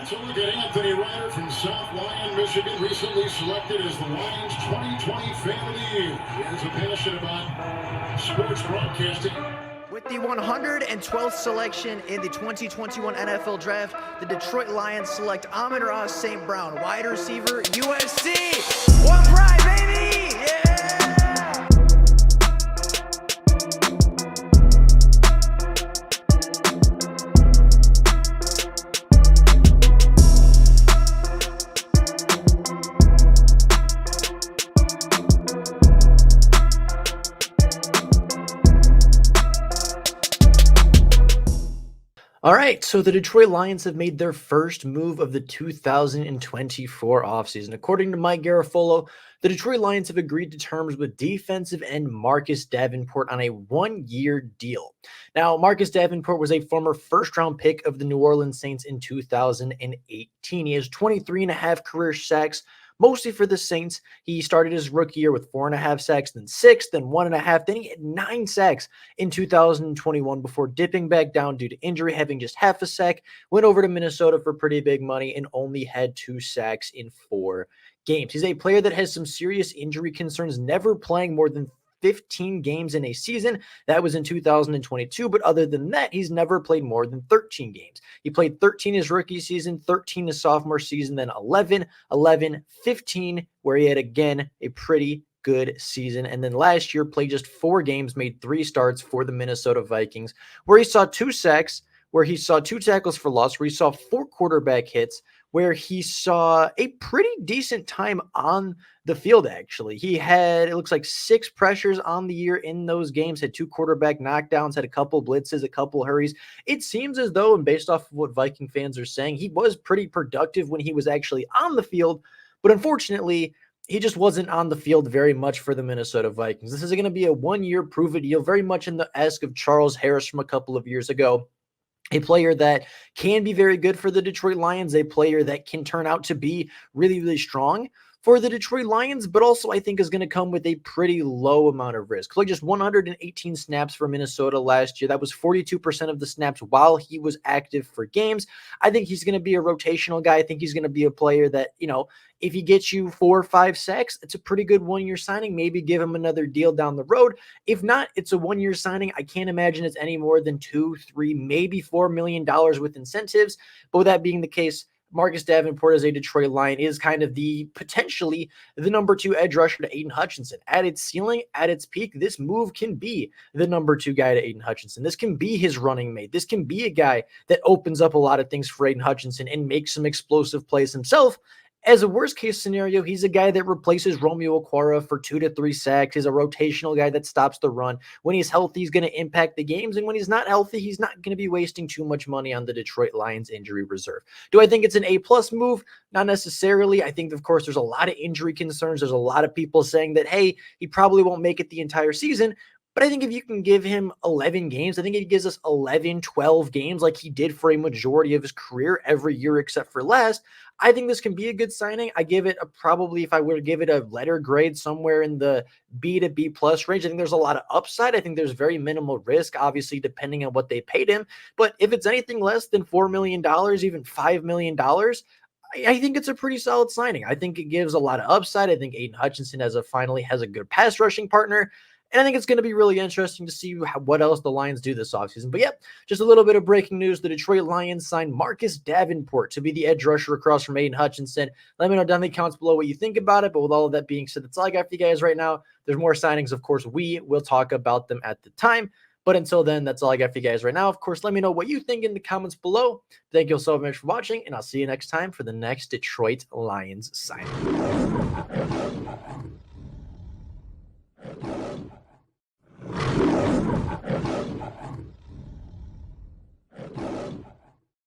So look at Anthony Ryder from South Lyon, Michigan, recently selected as the Lions 2020 Fan of the Year. He has a passion about sports broadcasting. With the 112th selection in the 2021 NFL Draft, the Detroit Lions select Amon-Ra St. Brown, wide receiver, USC. One pride, baby! Yeah! All right, so the Detroit Lions have made their first move of the 2024 offseason. According to Mike Garafolo, the Detroit Lions have agreed to terms with defensive end Marcus Davenport on a one-year deal. Now, Marcus Davenport was a former first-round pick of the New Orleans Saints in 2018. He has 23 and a half career sacks, mostly for the Saints. He started his rookie year with 4.5 sacks, then 6, then 1.5. Then he had 9 sacks in 2021 before dipping back down due to injury, having just half a sack. Went over to Minnesota for pretty big money and only had 2 sacks in 4 games. He's a player that has some serious injury concerns, never playing more than 15 games in a season. That was in 2022, but other than that, he's never played more than 13 games. He played 13 his rookie season, 13 his sophomore season, then 11, 11, 15, where he had, again, a pretty good season. And then last year, played just 4 games, made 3 starts for the Minnesota Vikings, where he saw 2 sacks, where he saw 2 tackles for loss, where he saw 4 quarterback hits, where he saw a pretty decent time on the field, actually. He had, it looks like 6 pressures on the year in those games, had 2 quarterback knockdowns, had a couple blitzes, a couple hurries. It seems as though, and based off of what Viking fans are saying, he was pretty productive when he was actually on the field, but unfortunately, he just wasn't on the field very much for the Minnesota Vikings. This is going to be a one-year prove-it deal, very much in the esque of Charles Harris from a couple of years ago. A player that can be very good for the Detroit Lions, a player that can turn out to be really, really strong for the Detroit Lions, but also I think is going to come with a pretty low amount of risk. Like just 118 snaps for Minnesota last year. That was 42% of the snaps while he was active for games. I think he's going to be a rotational guy. I think he's going to be a player that, you know, if he gets you 4 or 5 sacks, it's a pretty good one-year signing. Maybe give him another deal down the road. If not, it's a one-year signing. I can't imagine it's any more than $2, $3, maybe $4 million with incentives. But with that being the case, Marcus Davenport as a Detroit Lion is kind of potentially the number 2 edge rusher to Aiden Hutchinson. At its ceiling, at its peak, this move can be the number 2 guy to Aiden Hutchinson. This can be his running mate. This can be a guy that opens up a lot of things for Aiden Hutchinson and makes some explosive plays himself. As a worst-case scenario, he's a guy that replaces Romeo Okwara for 2 to 3 sacks. He's a rotational guy that stops the run. When he's healthy, he's going to impact the games. And when he's not healthy, he's not going to be wasting too much money on the Detroit Lions injury reserve. Do I think it's an A-plus move? Not necessarily. I think, of course, there's a lot of injury concerns. There's a lot of people saying that, hey, he probably won't make it the entire season. But I think if you can give him 11 games, I think if he gives us 11, 12 games like he did for a majority of his career every year except for last, I think this can be a good signing. I give it probably, if I were to give it a letter grade, somewhere in the B to B plus range. I think there's a lot of upside. I think there's very minimal risk, obviously, depending on what they paid him. But if it's anything less than $4 million, even $5 million, I think it's a pretty solid signing. I think it gives a lot of upside. I think Aiden Hutchinson finally has a good pass rushing partner. And I think it's going to be really interesting to see what else the Lions do this offseason. But yep, just a little bit of breaking news. The Detroit Lions signed Marcus Davenport to be the edge rusher across from Aiden Hutchinson. Let me know down in the comments below what you think about it. But with all of that being said, that's all I got for you guys right now. There's more signings. Of course, we will talk about them at the time. But until then, that's all I got for you guys right now. Of course, let me know what you think in the comments below. Thank you all so much for watching, and I'll see you next time for the next Detroit Lions signing.